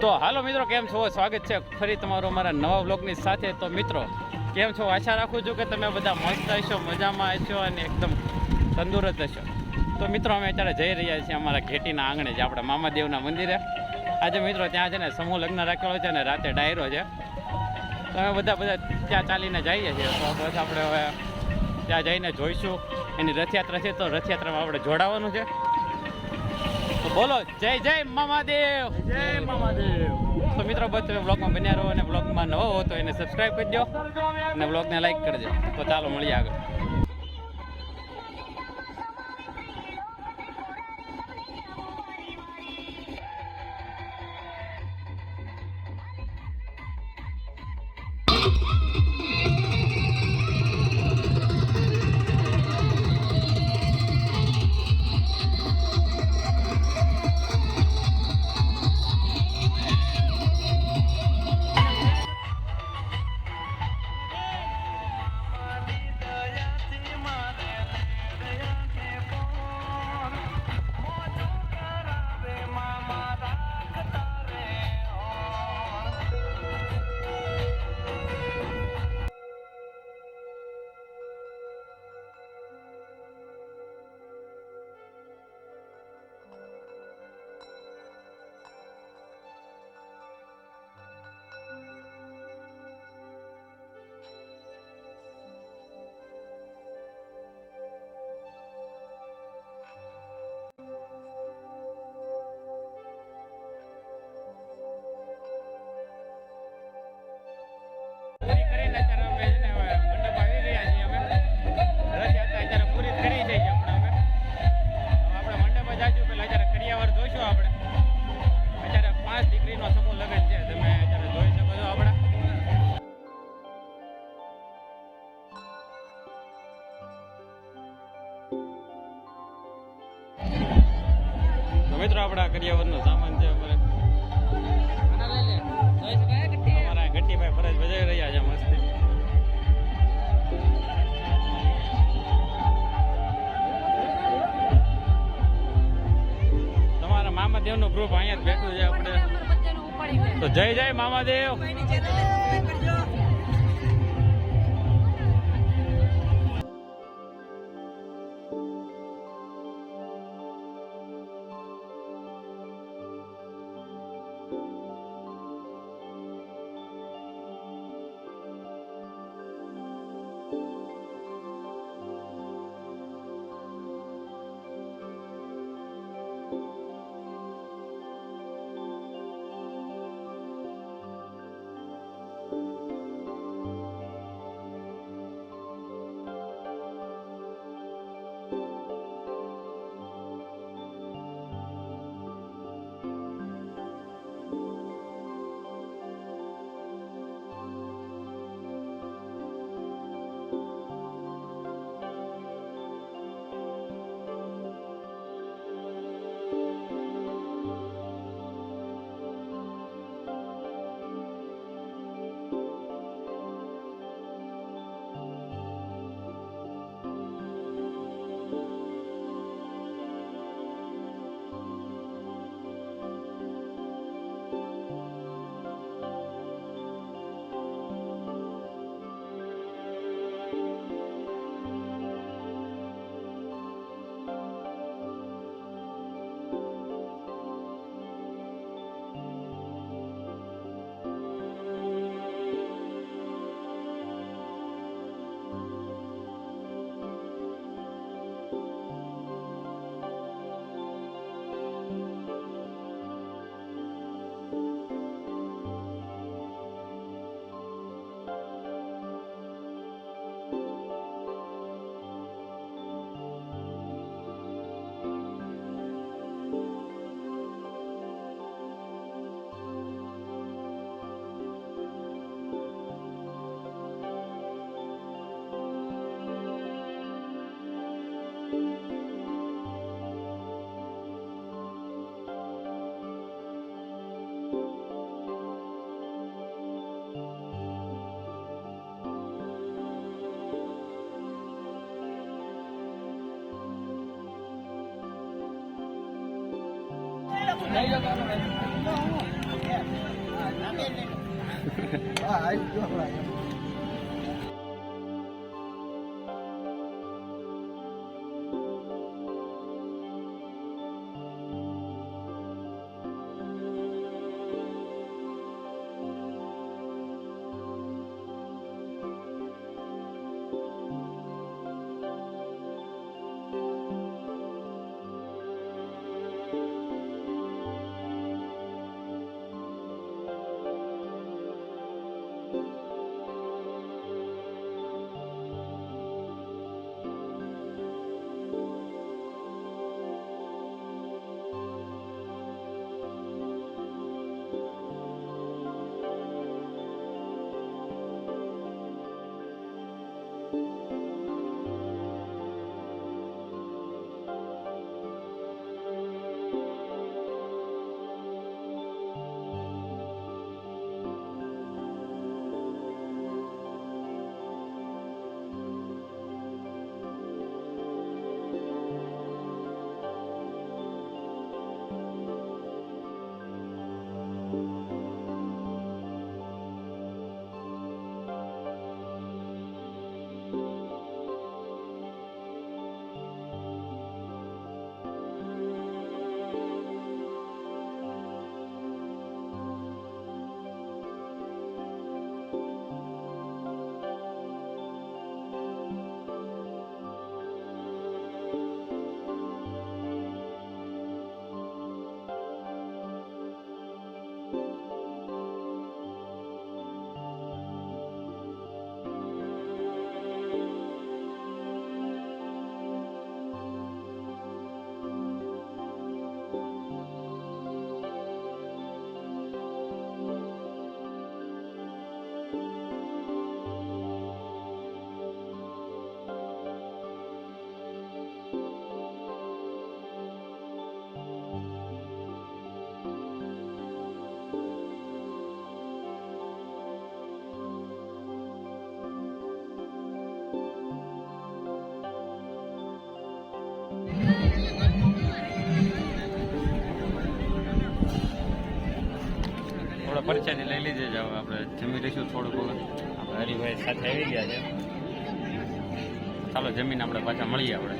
તો હાલો મિત્રો, કેમ છો? સ્વાગત છે ફરી તમારું અમારા નવા વ્લોગની સાથે. તો મિત્રો કેમ છો? આશા રાખું છું કે તમે બધા મસ્ત હશો, મજામાં હશો અને એકદમ તંદુરસ્ત હશો. તો મિત્રો અમે અત્યારે જઈ રહ્યા છીએ અમારા ઘેટીના આંગણે, જે આપણા મામાદેવના મંદિરે. આજે મિત્રો ત્યાં છે ને સમૂહ લગ્ન રાખેલો છે ને રાતે ડાયરો છે. તો અમે બધા ત્યાં ચાલીને જઈએ છીએ. તો બસ આપણે હવે ત્યાં જઈને જોઈશું. એની રથયાત્રા છે, તો રથયાત્રામાં આપણે જોડાવાનું છે. તો બોલો જય જય મામાદેવ, જય મામાદેવ. તો મિત્રો બસ તમે બ્લોગમાં બન્યા રહો, અને બ્લોગમાં નવો હો તો એને સબસ્ક્રાઈબ કરી દો અને બ્લોગને લાઈક કરજો. તો ચાલો મળીએ આગળ. મિત્રો આપણા કરિયાવરનો સામાન છે અમારે. અમારા ગટ્ટીભાઈ ફરજ બજાવી રહ્યા છે મસ્તી. તમારા મામાદેવનું ગ્રુપ અહીંયા જ બેઠું છે આપણે. તો જય જય મામાદેવ. પરિચયની લઈ લીધી જ હવે આપણે જમી લઈશું થોડુંક હવે આપણે હરિભાઈ સાથે આવી ગયા છે ચાલો જમીન આપણે પાછા મળીએ આપણે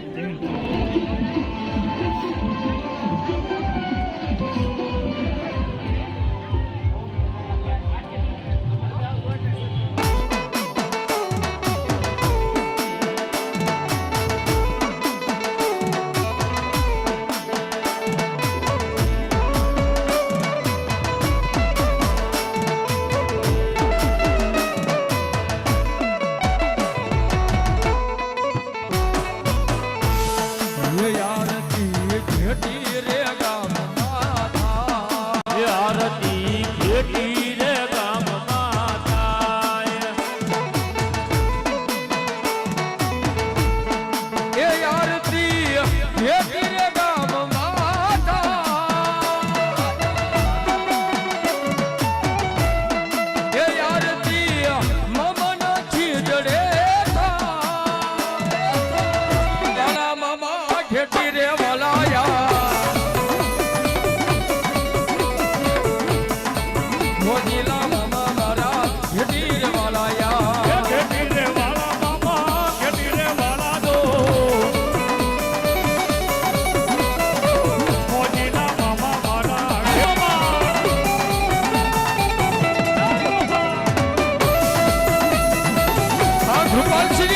Goodbye.